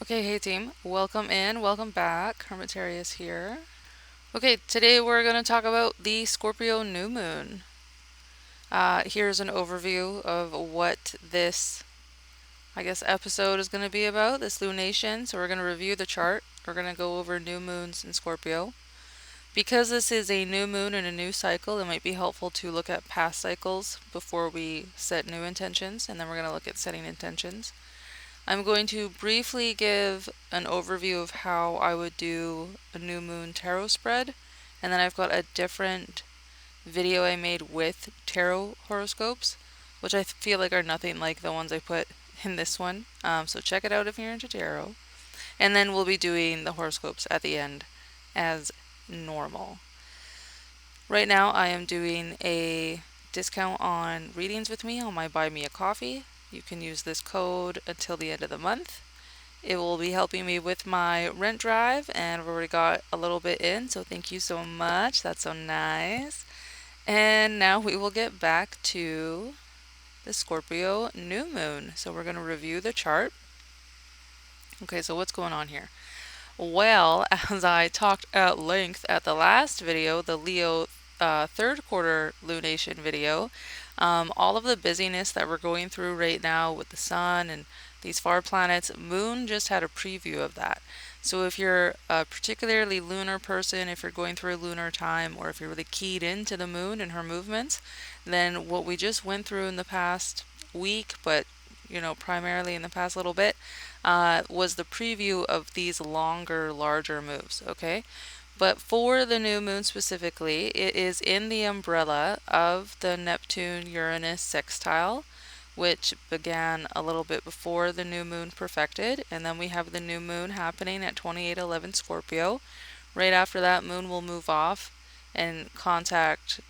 Okay, hey team, welcome in, welcome back. Hermit here. Okay, today we're going to talk about the Scorpio new moon. Here's an overview of what this, episode is going to be about, this lunation. So we're going to review the chart. We're going to go over new moons in Scorpio. Because this is a new moon and a new cycle, it might be helpful to look at past cycles before we set new intentions, and then we're going to look at setting intentions. I'm going to briefly give an overview of how I would do a new moon tarot spread, and then I've got a different video I made with tarot horoscopes, which I feel like are nothing like the ones I put in this one. So check it out if you're into tarot. And then we'll be doing the horoscopes at the end as normal. Right now I am doing a discount on readings with me on my Buy Me a Coffee. You can use this code until the end of the month. It will be helping me with my rent drive, and I've already got a little bit in, so thank you so much. That's so nice. And now we will get back to the Scorpio new moon. So we're going to review the chart. Okay, so what's going on here? Well, as I talked at length at the last video, the Leo third quarter lunation video, all of the busyness that we're going through right now with the sun and these far planets, moon just had a preview of that. So if you're a particularly lunar person, if you're going through a lunar time, or if you're really keyed into the moon and her movements, then what we just went through in the past week, but primarily in the past little bit, was the preview of these longer, larger moves, okay? But for the new moon specifically, it is in the umbrella of the Neptune-Uranus sextile, which began a little bit before the new moon perfected, and then we have the new moon happening at 2811 Scorpio. Right after that, moon will move off and contact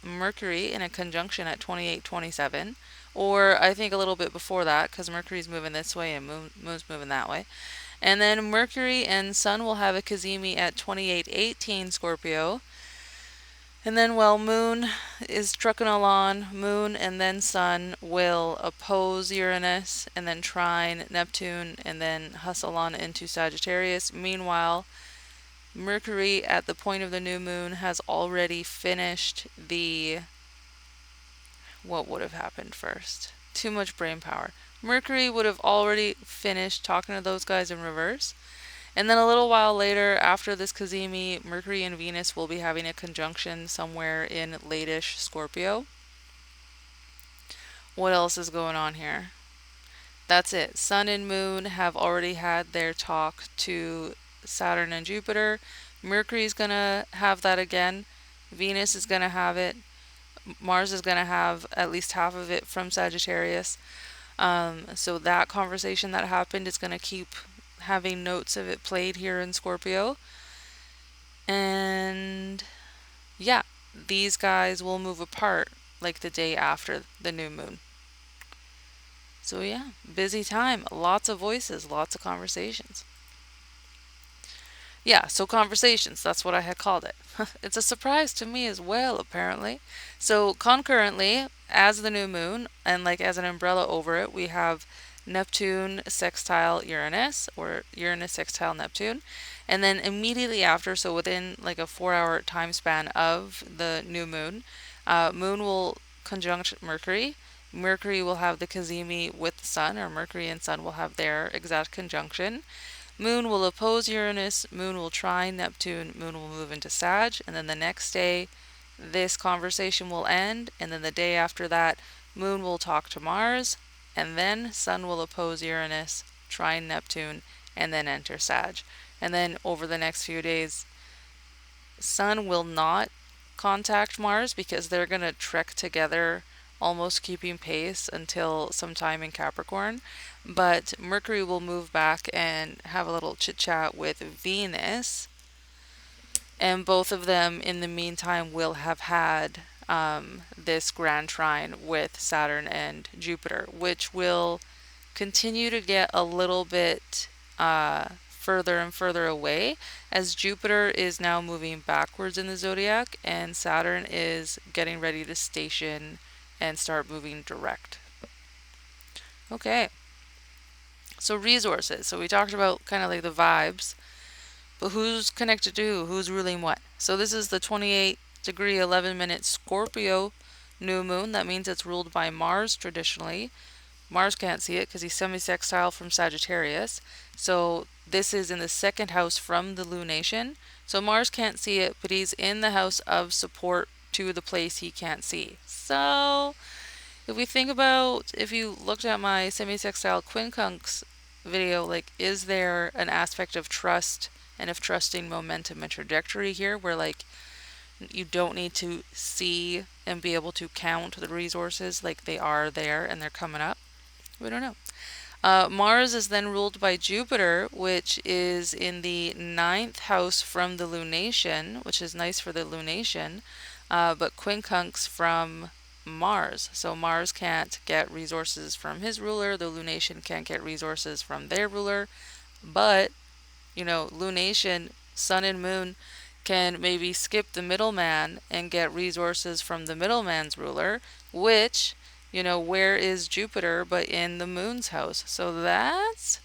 Mercury in a conjunction at 2827, or I think a little bit before that, because Mercury's moving this way and moon's moving that way. And then Mercury and Sun will have a cazimi at 2818 Scorpio. And then while Moon is trucking along, Moon and then Sun will oppose Uranus and then trine Neptune and then hustle on into Sagittarius. Meanwhile, Mercury at the point of the new moon has already finished the... What would have happened first? Too much brain power. Mercury would have already finished talking to those guys in reverse. And then a little while later, after this cazimi, Mercury and Venus will be having a conjunction somewhere in late-ish Scorpio. What else is going on here? That's it. Sun and Moon have already had their talk to Saturn and Jupiter. Mercury's going to have that again. Venus is going to have it. Mars is going to have at least half of it from Sagittarius. So that conversation that happened is going to keep having notes of it played here in Scorpio. And yeah, these guys will move apart like the day after the new moon. So yeah, busy time, lots of voices, lots of conversations. Yeah, so conversations, that's what I had called it. It's a surprise to me as well, apparently. So concurrently, as the new moon, and like as an umbrella over it, we have Neptune sextile Uranus, or Uranus sextile Neptune. And then immediately after, so within like a 4-hour time span of the new moon, Moon will conjunct Mercury. Mercury will have the cazimi with the Sun, or Mercury and Sun will have their exact conjunction. Moon will oppose Uranus, Moon will trine Neptune, Moon will move into Sag, and then the next day this conversation will end, and then the day after that Moon will talk to Mars, and then Sun will oppose Uranus, trine Neptune, and then enter Sag. And then over the next few days, Sun will not contact Mars because they're going to trek together, almost keeping pace until sometime in Capricorn. But Mercury will move back and have a little chit chat with Venus. And both of them, in the meantime, will have had this grand trine with Saturn and Jupiter, which will continue to get a little bit further and further away as Jupiter is now moving backwards in the zodiac and Saturn is getting ready to station and start moving direct. Okay. So resources. So we talked about kind of like the vibes, but who's connected to who? Who's ruling what? So this is the 28-degree 11-minute Scorpio new moon. That means it's ruled by Mars traditionally. Mars can't see it because he's semi-sextile from Sagittarius. So this is in the second house from the lunation. So Mars can't see it, but he's in the house of support to the place he can't see. So if we think about, if you looked at my semi-sextile quincunx video, like, is there an aspect of trust and of trusting momentum and trajectory here where, like, you don't need to see and be able to count the resources, like they are there and they're coming up? We don't know. Mars is then ruled by Jupiter, which is in the ninth house from the lunation, which is nice for the lunation, but quincunx from Mars. So Mars can't get resources from his ruler, the lunation can't get resources from their ruler, but, lunation, sun and moon can maybe skip the middleman and get resources from the middleman's ruler, which, where is Jupiter but in the moon's house? So that's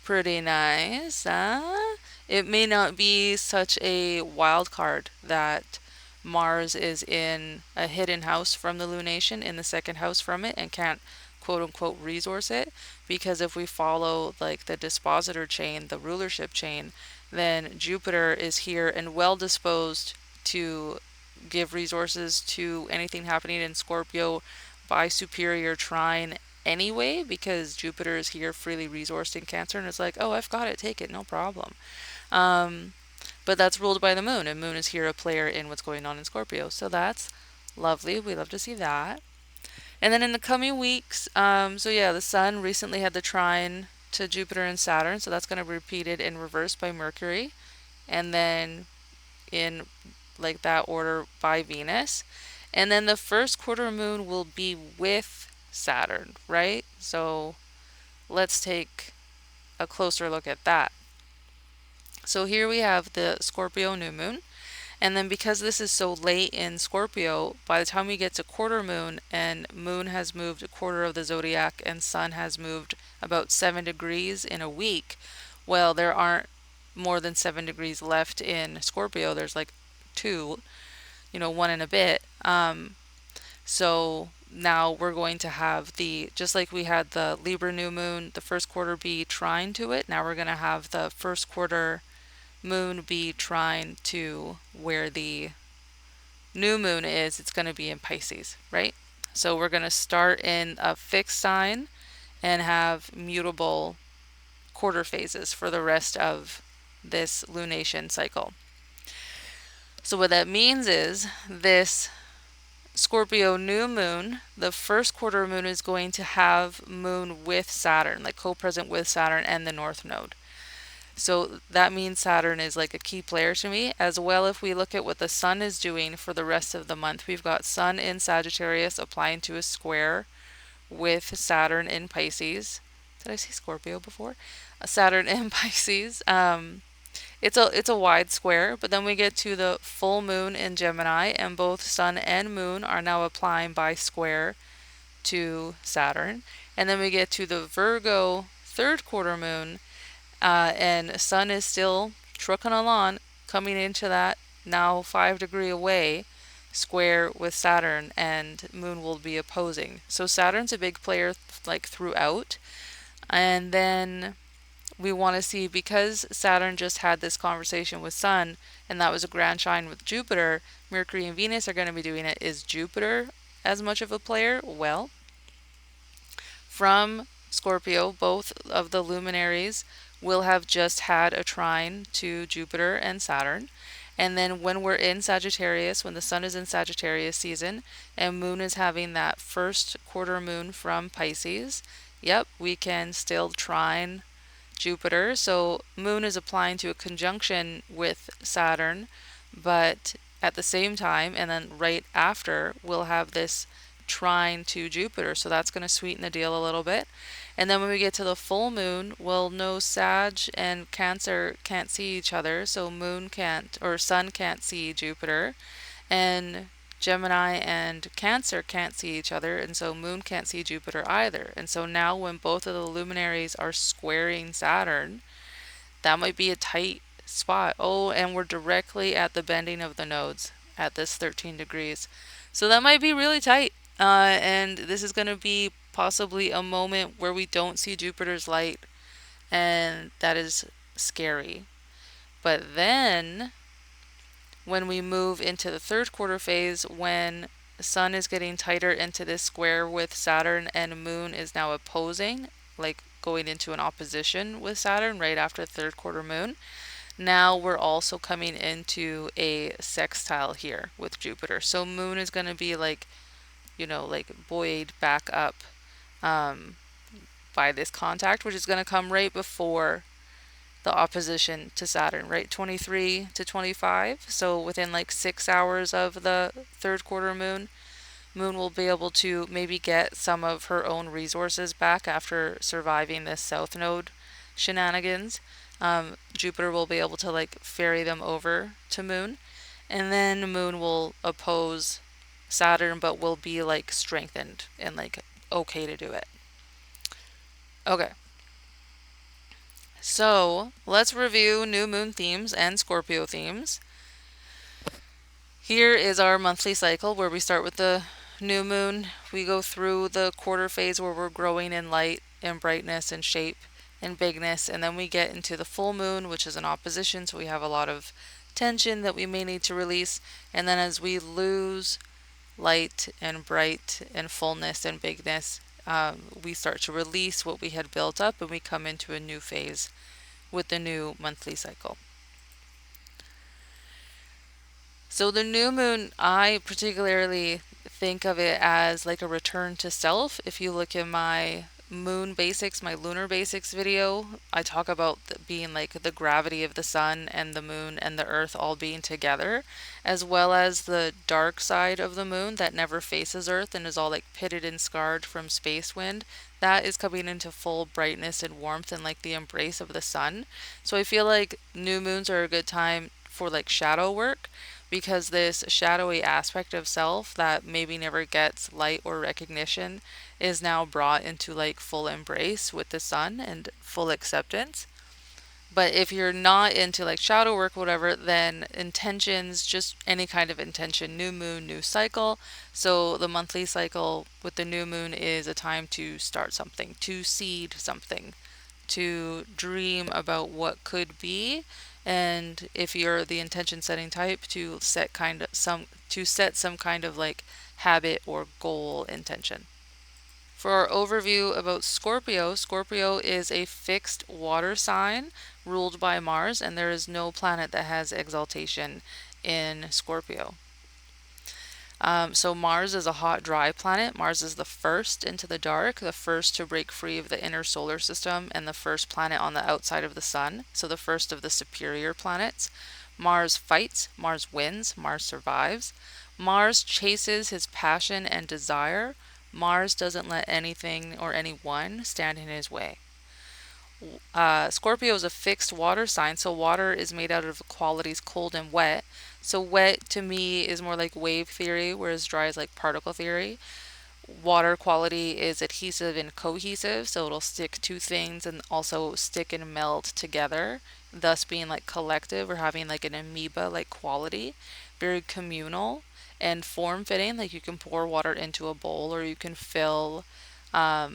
pretty nice, huh? It may not be such a wild card that Mars is in a hidden house from the lunation, in the second house from it, and can't quote unquote resource it, because if we follow like the dispositor chain, the rulership chain, then Jupiter is here and well disposed to give resources to anything happening in Scorpio by superior trine anyway, because Jupiter is here freely resourced in Cancer and is like, oh, I've got it, take it, no problem. But that's ruled by the moon, and moon is here a player in what's going on in Scorpio. So that's lovely. We love to see that. And then in the coming weeks, the sun recently had the trine to Jupiter and Saturn, so that's going to be repeated in reverse by Mercury, and then in like that order by Venus. And then the first quarter moon will be with Saturn, right? So let's take a closer look at that. So here we have the Scorpio new moon. And then because this is so late in Scorpio, by the time we get to quarter moon and moon has moved a quarter of the zodiac and sun has moved about 7 degrees in a week, well, there aren't more than 7 degrees left in Scorpio. There's like 2, 1 and a bit. So now we're going to have just like we had the Libra new moon, the first quarter be trine to it. Now we're going to have the first quarter moon be trine to where the new moon is. It's going to be in Pisces, right? So we're going to start in a fixed sign and have mutable quarter phases for the rest of this lunation cycle. So what that means is this Scorpio new moon, the first quarter moon is going to have moon with Saturn, like co-present with Saturn and the north node. So that means Saturn is like a key player to me. As well, if we look at what the sun is doing for the rest of the month, we've got sun in Sagittarius applying to a square with Saturn in Pisces. Did I say Scorpio before? Saturn in Pisces. It's a wide square, but then we get to the full moon in Gemini, and both sun and moon are now applying by square to Saturn. And then we get to the Virgo third quarter moon, and sun is still trucking along, coming into that now 5 degree away square with Saturn, and moon will be opposing. So Saturn's a big player like throughout. And then we want to see, because Saturn just had this conversation with Sun, and that was a grand trine with Jupiter, Mercury and Venus are going to be doing it. Is Jupiter as much of a player? Well, from Scorpio, both of the luminaries will have just had a trine to Jupiter and Saturn. And then when we're in Sagittarius, when the sun is in Sagittarius season and moon is having that first quarter moon from Pisces, yep, we can still trine Jupiter. So moon is applying to a conjunction with Saturn, but at the same time, and then right after, we'll have this trine to Jupiter. So that's going to sweeten the deal a little bit. And then when we get to the full moon, well, no, Sag and Cancer can't see each other, so moon can't, or sun can't see Jupiter, and Gemini and Cancer can't see each other, and so Moon can't see Jupiter either. And so now when both of the luminaries are squaring Saturn, that might be a tight spot. Oh, and we're directly at the bending of the nodes at this 13 degrees. So that might be really tight. And this is going to be possibly a moment where we don't see Jupiter's light, and that is scary. But then when we move into the third quarter phase, when the sun is getting tighter into this square with Saturn and Moon is now opposing, like going into an opposition with Saturn right after the third quarter moon. Now we're also coming into a sextile here with Jupiter. So Moon is going to be like, like buoyed back up um, by this contact, which is going to come right before the opposition to Saturn, right? 23 to 25. So within like 6 hours of the third quarter moon, Moon will be able to maybe get some of her own resources back after surviving this south node shenanigans. Jupiter will be able to like ferry them over to Moon, and then Moon will oppose Saturn, but will be like strengthened and like okay to do it. Okay. So let's review new moon themes and Scorpio themes. Here is our monthly cycle where we start with the new moon. We go through the quarter phase where we're growing in light and brightness and shape and bigness, and then we get into the full moon, which is an opposition, so we have a lot of tension that we may need to release. And then as we lose light and bright and fullness and bigness, we start to release what we had built up, and we come into a new phase with the new monthly cycle. So the new moon, I particularly think of it as like a return to self. If you look in my moon basics, my lunar basics video, I talk about being like the gravity of the sun and the moon and the earth all being together, as well as the dark side of the moon that never faces earth and is all like pitted and scarred from space wind. That is coming into full brightness and warmth and like the embrace of the sun. So I feel like new moons are a good time for like shadow work, because this shadowy aspect of self that maybe never gets light or recognition is now brought into like full embrace with the sun and full acceptance. But if you're not into like shadow work, whatever, then intentions, just any kind of intention, new moon, new cycle. So the monthly cycle with the new moon is a time to start something, to seed something, to dream about what could be, and if you're the intention setting type, to set some kind of like habit or goal intention. For our overview about Scorpio, Scorpio is a fixed water sign ruled by Mars, and there is no planet that has exaltation in Scorpio. So Mars is a hot, dry planet. Mars is the first into the dark, the first to break free of the inner solar system, and the first planet on the outside of the sun. So the first of the superior planets. Mars fights, Mars wins, Mars survives. Mars chases his passion and desire. Mars doesn't let anything or anyone stand in his way. Scorpio is a fixed water sign, so water is made out of qualities cold and wet. So wet to me is more like wave theory, whereas dry is like particle theory. Water quality is adhesive and cohesive, so it'll stick to things and also stick and meld together, thus being like collective or having like an amoeba like quality. Very communal and form fitting, like you can pour water into a bowl, or you can fill a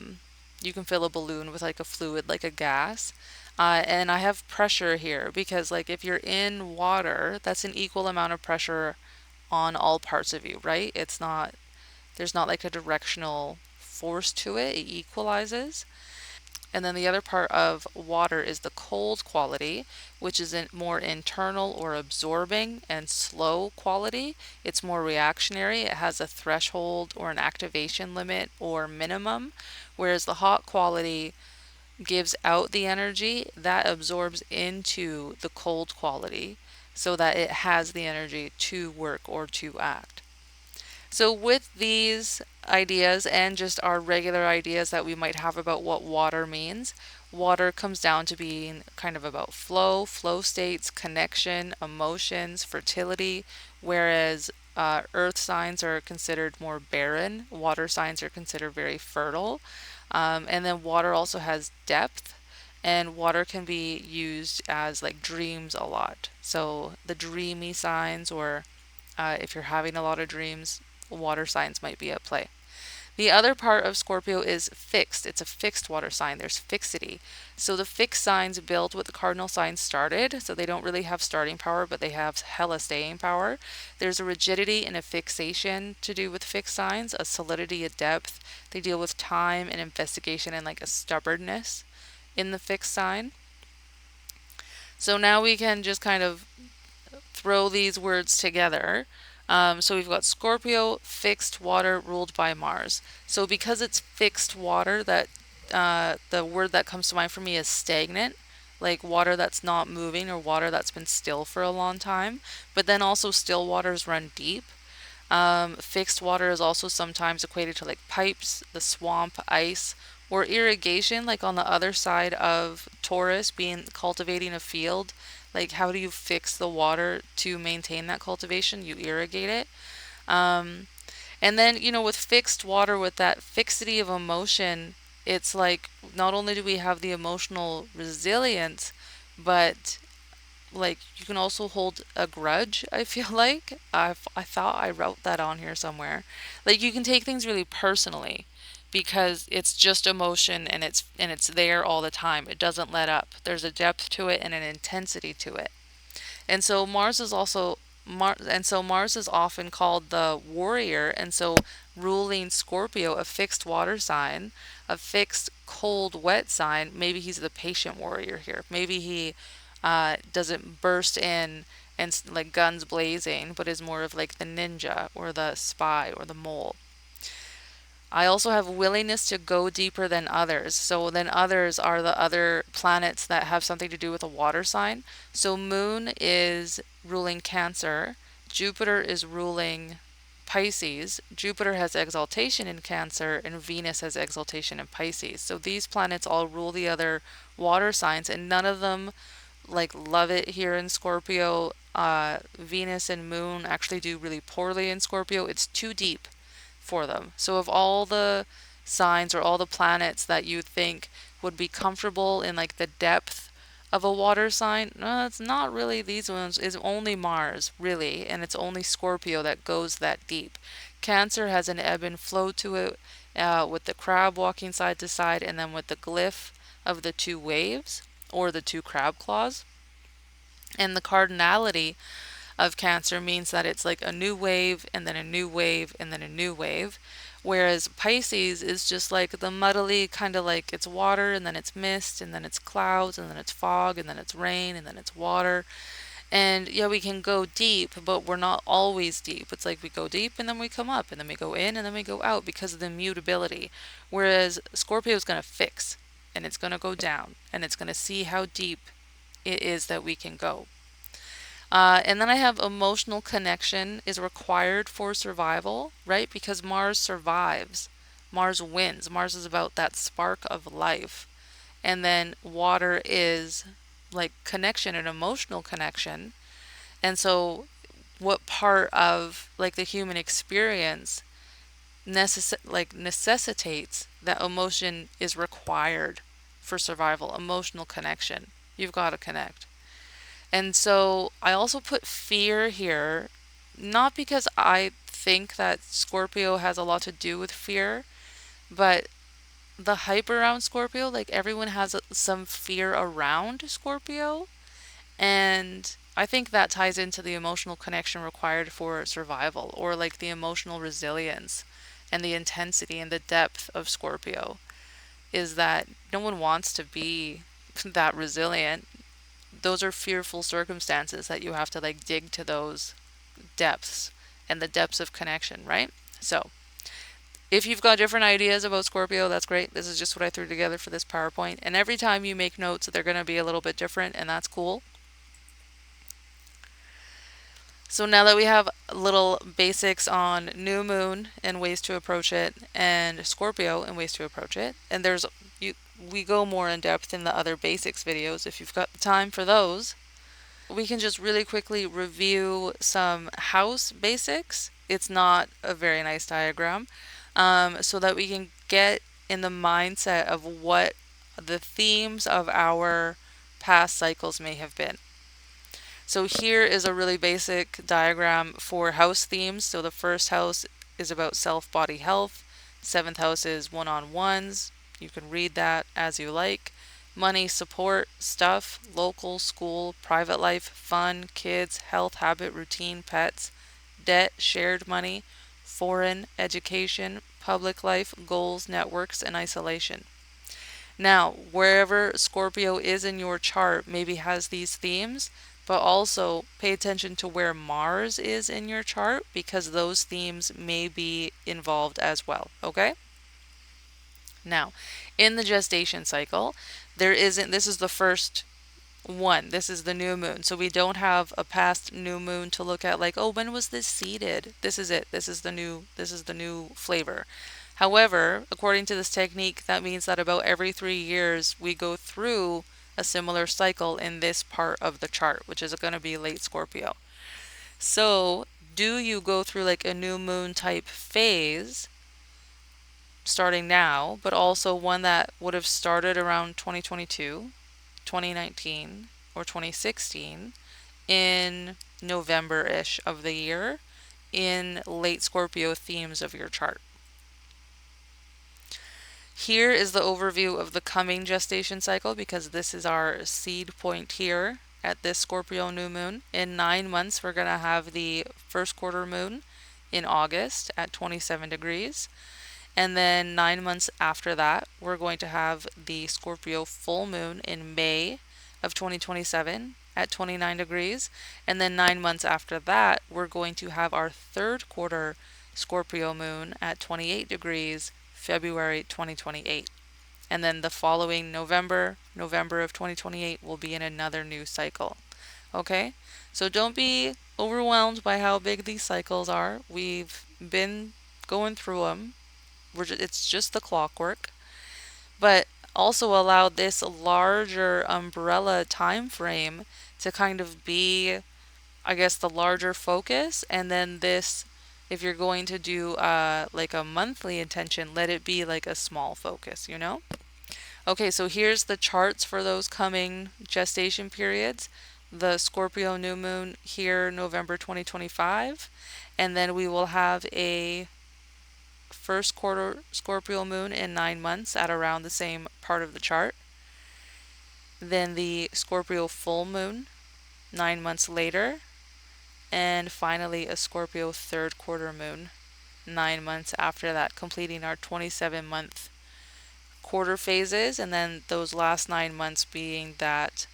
balloon with like a fluid, like a gas. And I have pressure here because, like, if you're in water, that's an equal amount of pressure on all parts of you, right? There's not like a directional force to it, it equalizes. And then the other part of water is the cold quality, which is more internal or absorbing and slow quality. It's more reactionary. It has a threshold or an activation limit or minimum, whereas the hot quality gives out the energy that absorbs into the cold quality so that it has the energy to work or to act. So with these ideas and just our regular ideas that we might have about what water means, water comes down to being kind of about flow states, connection, emotions, fertility, whereas earth signs are considered more barren, water signs are considered very fertile. And then water also has depth, and water can be used as like dreams a lot. So the dreamy signs, or if you're having a lot of dreams, water signs might be at play. The other part of Scorpio is fixed. It's a fixed water sign. There's fixity. So the fixed signs build what the cardinal signs started. So they don't really have starting power, but they have hella staying power. There's a rigidity and a fixation to do with fixed signs, a solidity, a depth. They deal with time and investigation and like a stubbornness in the fixed sign. So now we can just kind of throw these words together. So we've got Scorpio, fixed water ruled by Mars. So because it's fixed water, that the word that comes to mind for me is stagnant, like water that's not moving or water that's been still for a long time. But then also still waters run deep. Fixed water is also sometimes equated to like pipes, the swamp, ice, or irrigation, like on the other side of Taurus, being cultivating a field. Like, how do you fix the water to maintain that cultivation? You irrigate it. And then, with fixed water, with that fixity of emotion, it's like not only do we have the emotional resilience, but like you can also hold a grudge. I feel like I thought I wrote that on here somewhere. Like you can take things really personally because it's just emotion, and it's there all the time. It doesn't let up. There's a depth to it and an intensity to it. And so Mars is often called the warrior, and so ruling Scorpio, a fixed water sign, a fixed cold wet sign, maybe he's the patient warrior here. Maybe he doesn't burst in and like guns blazing, but is more of like the ninja or the spy or the mole. I also have willingness to go deeper than others. So then others are the other planets that have something to do with a water sign. So Moon is ruling Cancer. Jupiter is ruling Pisces. Jupiter has exaltation in Cancer, and Venus has exaltation in Pisces. So these planets all rule the other water signs, and none of them like love it here in Scorpio. Venus and Moon actually do really poorly in Scorpio. It's too deep for them. So of all the signs or all the planets that you think would be comfortable in like the depth of a water sign, no, it's not really these ones. It's only Mars, really, and it's only Scorpio that goes that deep. Cancer has an ebb and flow to it, with the crab walking side to side, and then with the glyph of the two waves or the two crab claws. And the cardinality of Cancer means that it's like a new wave and then a new wave and then a new wave. Whereas Pisces is just like the muddly kind of like it's water and then it's mist and then it's clouds and then it's fog and then it's rain and then it's water. And yeah, we can go deep, but we're not always deep. It's like we go deep and then we come up and then we go in and then we go out because of the mutability. Whereas Scorpio is going to fix and it's going to go down and it's going to see how deep it is that we can go. And then I have emotional connection is required for survival, right? Because Mars survives. Mars wins. Mars is about that spark of life. And then water is like connection and emotional connection. And so what part of like the human experience necessitates that emotion is required for survival, emotional connection. You've got to connect. And so I also put fear here, not because I think that Scorpio has a lot to do with fear, but the hype around Scorpio, like everyone has some fear around Scorpio. And I think that ties into the emotional connection required for survival, or like the emotional resilience and the intensity and the depth of Scorpio, is that no one wants to be that resilient. Those are fearful circumstances that you have to like dig to those depths and the depths of connection, right? So if you've got different ideas about Scorpio, that's great. This is just what I threw together for this PowerPoint. And every time you make notes, they're going to be a little bit different, and that's cool. So now that we have little basics on new moon and ways to approach it, and Scorpio and ways to approach it, and we go more in depth in the other basics videos if you've got the time for those. we can just really quickly review some house basics. It's not a very nice diagram, so that we can get in the mindset of what the themes of our past cycles may have been. So here is a really basic diagram for house themes. So the first house is about self body health. Seventh house is one-on-ones. You can read that as you like. Money, support, stuff, local, school, private life, fun, kids, health, habit, routine, pets, debt, shared money, foreign, education, public life, goals, networks, and isolation. Now, wherever Scorpio is in your chart maybe has these themes, but also pay attention to where Mars is in your chart because those themes may be involved as well, okay? Now, in the gestation cycle, this is the first one. This is the new moon. So we don't have a past new moon to look at like, oh, when was this seeded? This is it. This is the new flavor. However, according to this technique, that means that about every 3 years we go through a similar cycle in this part of the chart, which is going to be late Scorpio. So, do you go through like a new moon type phase starting now, but also one that would have started around 2022, 2019, or 2016 in November-ish of the year in late Scorpio themes of your chart? Here is the overview of the coming gestation cycle because this is our seed point here at this Scorpio new moon. In 9 months, we're going to have the first quarter moon in August at 27 degrees. And then 9 months after that, we're going to have the Scorpio full moon in May of 2027 at 29 degrees. And then 9 months after that, we're going to have our third quarter Scorpio moon at 28 degrees, February 2028. And then the following November of 2028 will be in another new cycle. Okay? So don't be overwhelmed by how big these cycles are. We've been going through them. It's just the clockwork. But also allow this larger umbrella time frame to kind of be, I guess, the larger focus. And then this, if you're going to do like a monthly intention, let it be like a small focus, you know? Okay, so here's the charts for those coming gestation periods. The Scorpio new moon here, November 2025. And then we will have a first quarter Scorpio moon in 9 months at around the same part of the chart. Then the Scorpio full moon 9 months later. And finally a Scorpio third quarter moon 9 months after that, completing our 27-month quarter phases, and then those last 9 months being that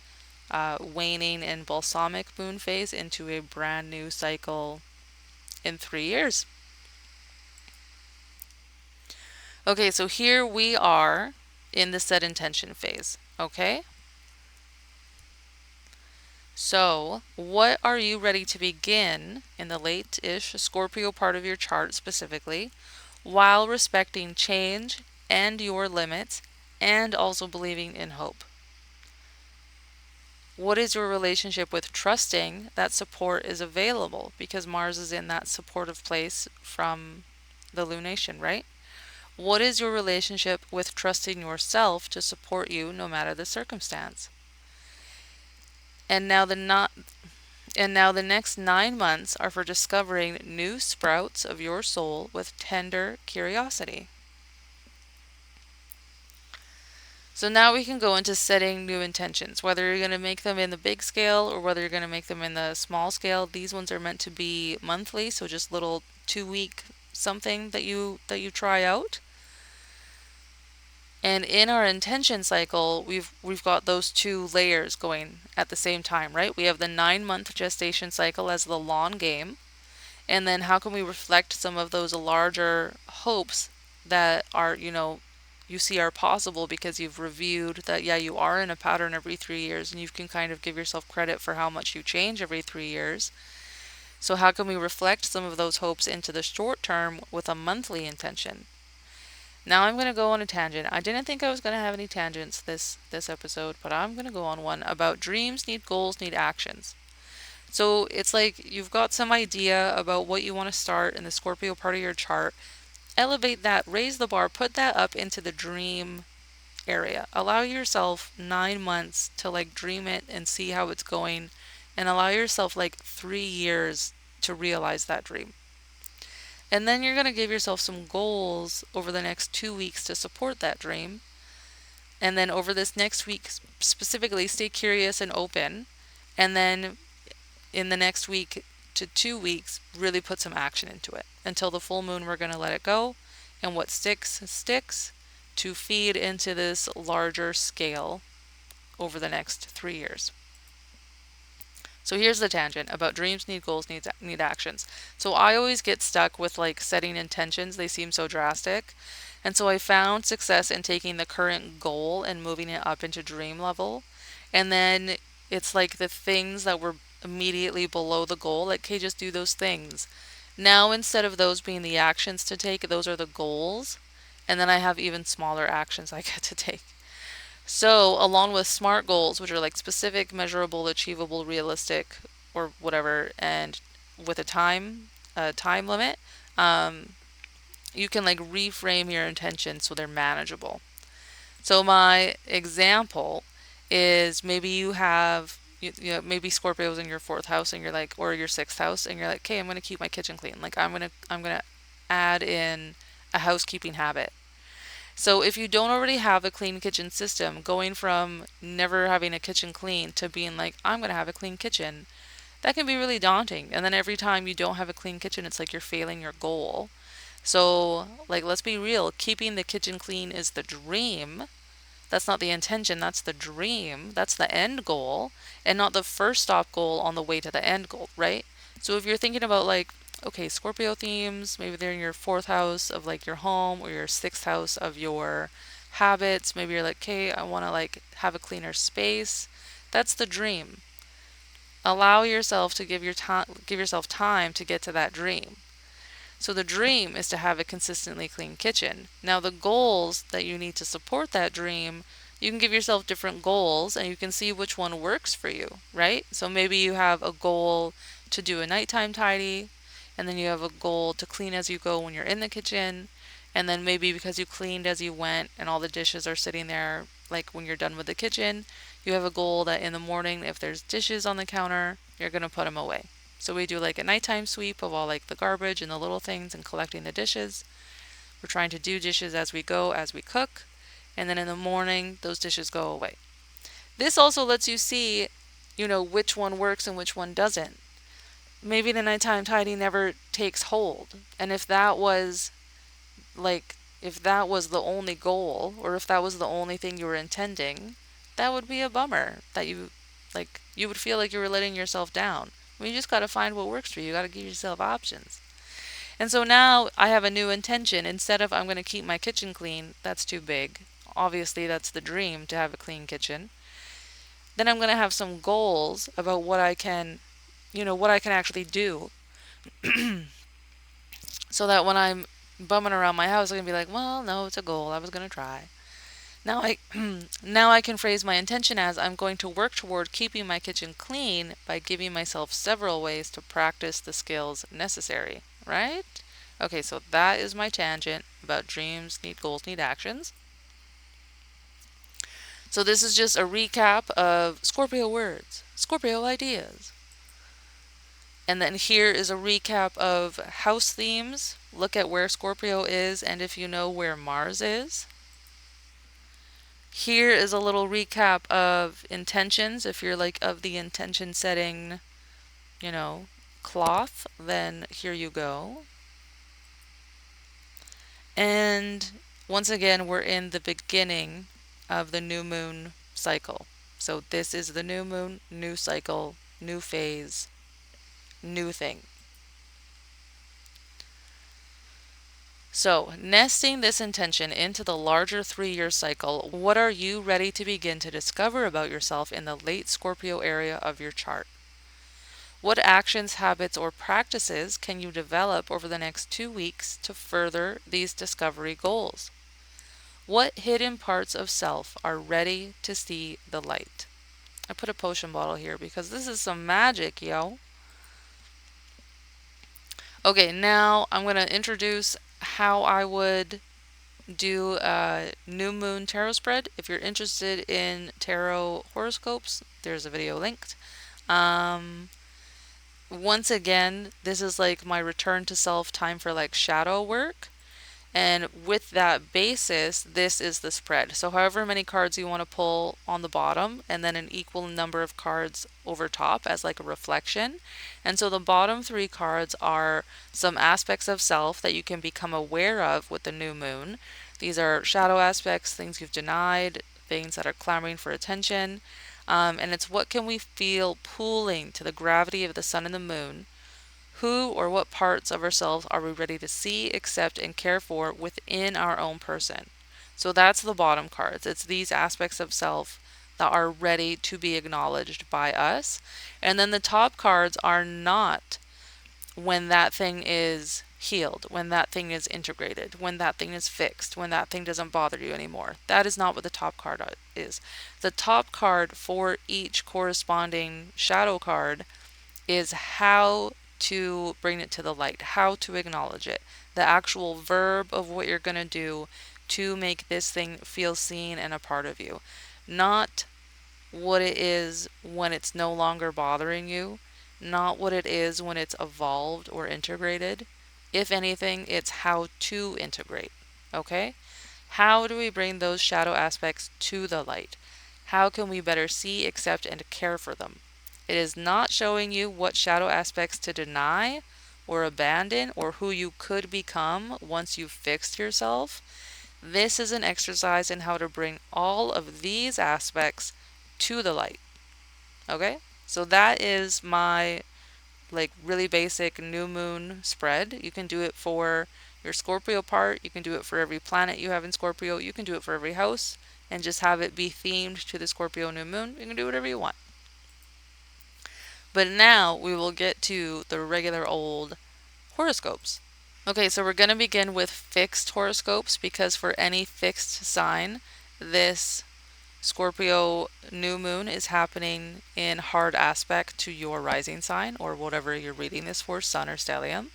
waning and balsamic moon phase into a brand new cycle in 3 years. Okay, so here we are in the set intention phase, okay? So, what are you ready to begin in the late-ish Scorpio part of your chart specifically, while respecting change and your limits, and also believing in hope? What is your relationship with trusting that support is available? Because Mars is in that supportive place from the lunation, right? What is your relationship with trusting yourself to support you no matter the circumstance? And now the next 9 months are for discovering new sprouts of your soul with tender curiosity. So now we can go into setting new intentions, whether you're going to make them in the big scale or whether you're going to make them in the small scale. These ones are meant to be monthly, so just little 2-week something that you try out. And in our intention cycle, we've got those two layers going at the same time, right? We have the 9-month gestation cycle as the long game. And then how can we reflect some of those larger hopes that are, you see are possible because you've reviewed that, yeah, you are in a pattern every 3 years and you can kind of give yourself credit for how much you change every 3 years. So how can we reflect some of those hopes into the short term with a monthly intention? Now I'm going to go on a tangent. I didn't think I was going to have any tangents this episode, but I'm going to go on one about dreams need goals, need actions. So it's like you've got some idea about what you want to start in the Scorpio part of your chart. Elevate that, raise the bar, put that up into the dream area. Allow yourself 9 months to like dream it and see how it's going, and allow yourself like 3 years to realize that dream. And then you're going to give yourself some goals over the next 2 weeks to support that dream. And then over this next week, specifically, stay curious and open. And then in the next week to 2 weeks, really put some action into it. Until the full moon, we're going to let it go. And what sticks, sticks to feed into this larger scale over the next 3 years. So here's the tangent about dreams need goals, need actions. So I always get stuck with like setting intentions. They seem so drastic. And so I found success in taking the current goal and moving it up into dream level. And then it's like the things that were immediately below the goal, like, okay, just do those things. Now, instead of those being the actions to take, those are the goals. And then I have even smaller actions I get to take. So, along with SMART goals, which are like specific, measurable, achievable, realistic, or whatever, and with a time limit, you can like reframe your intentions so they're manageable. So, my example is maybe you have, maybe Scorpio's in your fourth house, and you're like, or your sixth house, and you're like, okay, I'm gonna keep my kitchen clean. Like, I'm gonna add in a housekeeping habit. So if you don't already have a clean kitchen system, going from never having a kitchen clean to being like, I'm going to have a clean kitchen, that can be really daunting. And then every time you don't have a clean kitchen, it's like you're failing your goal. So, like, let's be real, keeping the kitchen clean is the dream. That's not the intention, that's the dream. That's the end goal, and not the first stop goal on the way to the end goal, right? So if you're thinking about like, okay, Scorpio themes, maybe they're in your fourth house of like your home, or your sixth house of your habits. Maybe you're like, okay, I want to like have a cleaner space. That's the dream. Allow yourself to give yourself time to get to that dream. So the dream is to have a consistently clean kitchen. Now the goals that you need to support that dream, you can give yourself different goals and you can see which one works for you, right? So maybe you have a goal to do a nighttime tidy, and then you have a goal to clean as you go when you're in the kitchen, and then maybe because you cleaned as you went and all the dishes are sitting there, like when you're done with the kitchen, you have a goal that in the morning, if there's dishes on the counter, you're going to put them away. So we do like a nighttime sweep of all like the garbage and the little things and collecting the dishes. We're trying to do dishes as we go, as we cook. And then in the morning, those dishes go away. This also lets you see, which one works and which one doesn't. Maybe the nighttime tidy never takes hold. And if that was the only goal, or if that was the only thing you were intending, that would be a bummer. That you would feel like you were letting yourself down. You just got to find what works for you. You got to give yourself options. And so now I have a new intention. Instead of I'm going to keep my kitchen clean, that's too big. Obviously, that's the dream, to have a clean kitchen. Then I'm going to have some goals about what I can actually do. So that when I'm bumming around my house, I'm going to be like, well, no, it's a goal. I was going to try. Now I now I can phrase my intention as I'm going to work toward keeping my kitchen clean by giving myself several ways to practice the skills necessary, right? Okay, so that is my tangent about dreams need goals need actions. So this is just a recap of Scorpio words, Scorpio ideas. And then here is a recap of house themes. Look at where Scorpio is and if you know where Mars is. Here is a little recap of intentions. If you're like of the intention setting, cloth, then here you go. And once again, we're in the beginning of the new moon cycle. So this is the new moon, new cycle, new phase, new thing. So, nesting this intention into the larger 3-year cycle, what are you ready to begin to discover about yourself in the late Scorpio area of your chart? What actions, habits, or practices can you develop over the next 2 weeks to further these discovery goals? What hidden parts of self are ready to see the light? I put a potion bottle here because this is some magic, yo. Okay, now I'm going to introduce how I would do a new moon tarot spread. If you're interested in tarot horoscopes, there's a video linked. Um, Once again, this is like my return to self time for like shadow work. And with that basis, this is the spread. So however many cards you want to pull on the bottom, and then an equal number of cards over top as like a reflection. And so the bottom three cards are some aspects of self that you can become aware of with the new moon. These are shadow aspects, things you've denied, things that are clamoring for attention. And it's what can we feel pulling to the gravity of the sun and the moon. Who or what parts of ourselves are we ready to see, accept, and care for within our own person? So that's the bottom cards. It's these aspects of self that are ready to be acknowledged by us. And then the top cards are not when that thing is healed, when that thing is integrated, when that thing is fixed, when that thing doesn't bother you anymore. That is not what the top card is. The top card for each corresponding shadow card is how to bring it to the light, how to acknowledge it, the actual verb of what you're going to do to make this thing feel seen and a part of you. Not what it is when it's no longer bothering you, not what it is when it's evolved or integrated. If anything, it's how to integrate. Okay? How do we bring those shadow aspects to the light? How can we better see, accept, and care for them? It is not showing you what shadow aspects to deny or abandon or who you could become once you've fixed yourself. This is an exercise in how to bring all of these aspects to the light. Okay? So that is my like really basic new moon spread. You can do it for your Scorpio part, you can do it for every planet you have in Scorpio, you can do it for every house and just have it be themed to the Scorpio new moon. You can do whatever you want. But now we will get to the regular old horoscopes. Okay, so we're going to begin with fixed horoscopes because for any fixed sign, this Scorpio new moon is happening in hard aspect to your rising sign or whatever you're reading this for, sun or stellium.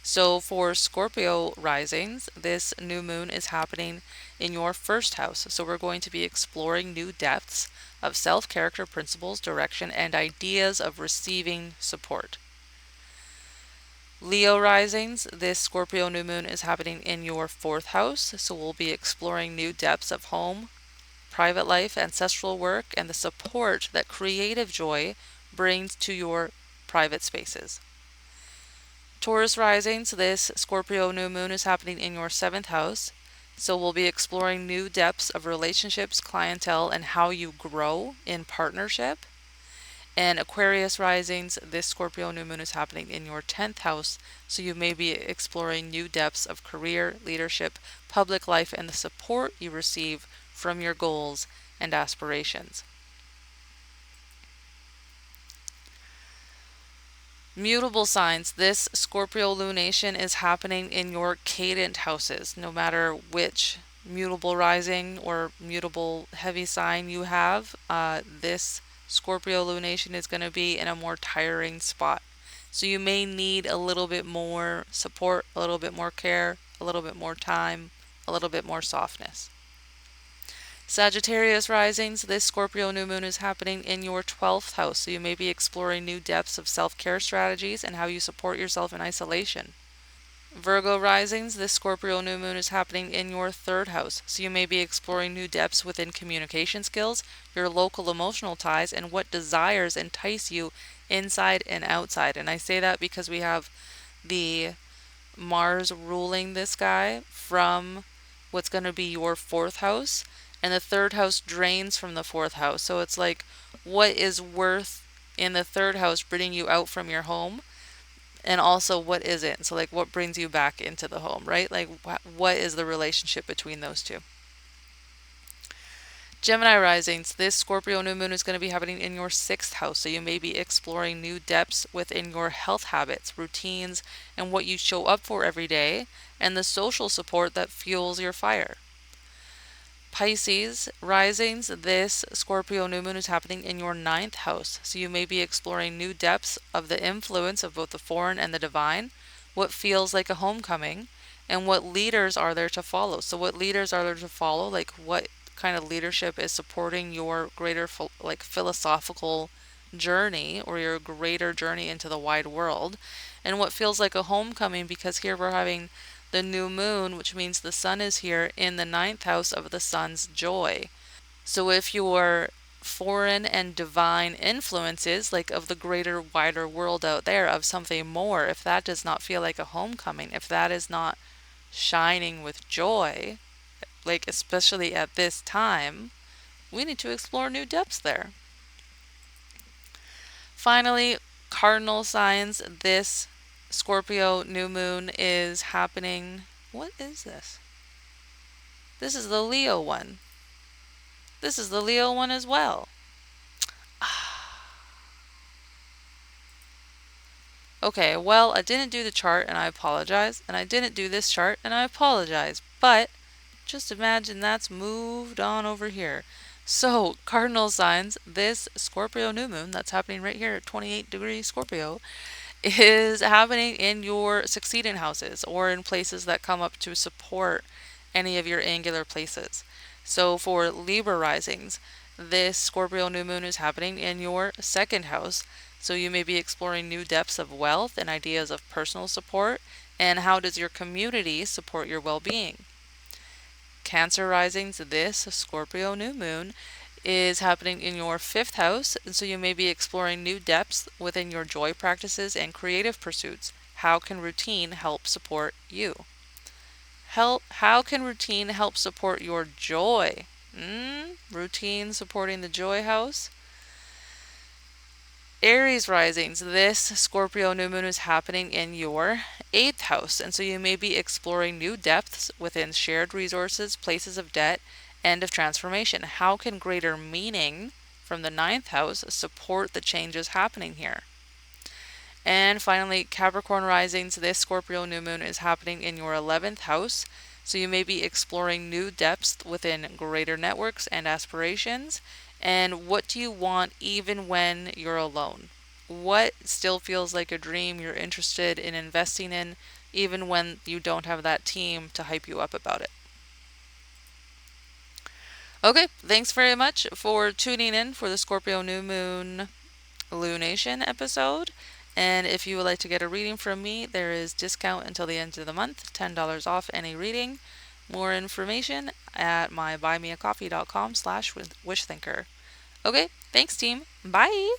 So for Scorpio risings, this new moon is happening in your first house. So we're going to be exploring new depths of self-character principles, direction, and ideas of receiving support. Leo risings, this Scorpio new moon is happening in your fourth house. So we'll be exploring new depths of home, private life, ancestral work, and the support that creative joy brings to your private spaces. Taurus risings, this Scorpio new moon is happening in your seventh house. So we'll be exploring new depths of relationships, clientele, and how you grow in partnership. And Aquarius risings, this Scorpio new moon is happening in your 10th house. So you may be exploring new depths of career, leadership, public life, and the support you receive from your goals and aspirations. Mutable signs, this Scorpio lunation is happening in your cadent houses. No matter which mutable rising or mutable heavy sign you have, this Scorpio lunation is going to be in a more tiring spot. So you may need a little bit more support, a little bit more care, a little bit more time, a little bit more softness. Sagittarius risings, this Scorpio new moon is happening in your 12th house, so you may be exploring new depths of self-care strategies and how you support yourself in isolation. Virgo risings, this Scorpio new moon is happening in your 3rd house, so you may be exploring new depths within communication skills, your local emotional ties, and what desires entice you inside and outside. And I say that because we have the Mars ruling this guy from what's going to be your 4th house, and the 3rd house drains from the 4th house. So it's like, what is worth in the 3rd house bringing you out from your home, and also what isn't. So like, what brings you back into the home, right? Like, what is the relationship between those two? Gemini risings, this Scorpio new moon is going to be happening in your 6th house, so you may be exploring new depths within your health habits, routines, and what you show up for every day, and the social support that fuels your fire. Pisces risings, this Scorpio new moon is happening in your ninth house. So you may be exploring new depths of the influence of both the foreign and the divine, what feels like a homecoming, and what leaders are there to follow. So what leaders are there to follow? Like what kind of leadership is supporting your greater like philosophical journey or your greater journey into the wide world, and what feels like a homecoming, because here we're having the new moon, which means the sun is here in the ninth house of the sun's joy. So if your foreign and divine influences, like of the greater, wider world out there, of something more, if that does not feel like a homecoming, if that is not shining with joy, like especially at this time, we need to explore new depths there. Finally, cardinal signs, this Scorpio new moon is happening. What is this? This is the Leo one. This is the Leo one as well. Okay, well, I didn't do the chart and I apologize, and I didn't do this chart and I apologize, but just imagine that's moved on over here. So, cardinal signs, this Scorpio new moon that's happening right here at 28 degrees Scorpio is happening in your succeedent houses or in places that come up to support any of your angular places. So for Libra risings, this Scorpio new moon is happening in your second house. So you may be exploring new depths of wealth and ideas of personal support, and how does your community support your well-being. Cancer risings, this Scorpio new moon is happening in your fifth house, and so you may be exploring new depths within your joy practices and creative pursuits. How can routine help support you? How can routine help support your joy? Routine supporting the joy house. Aries risings, this Scorpio new moon is happening in your eighth house, and so you may be exploring new depths within shared resources, places of debt, and of transformation. How can greater meaning from the ninth house support the changes happening here? And finally, Capricorn risings, this Scorpio new moon is happening in your 11th house, so you may be exploring new depths within greater networks and aspirations. And what do you want even when you're alone? What still feels like a dream you're interested in investing in, even when you don't have that team to hype you up about it? Okay, thanks very much for tuning in for the Scorpio new moon lunation episode. And if you would like to get a reading from me, there is discount until the end of the month, $10 off any reading. More information at my buymeacoffee.com/wishthinker. Okay, thanks team. Bye!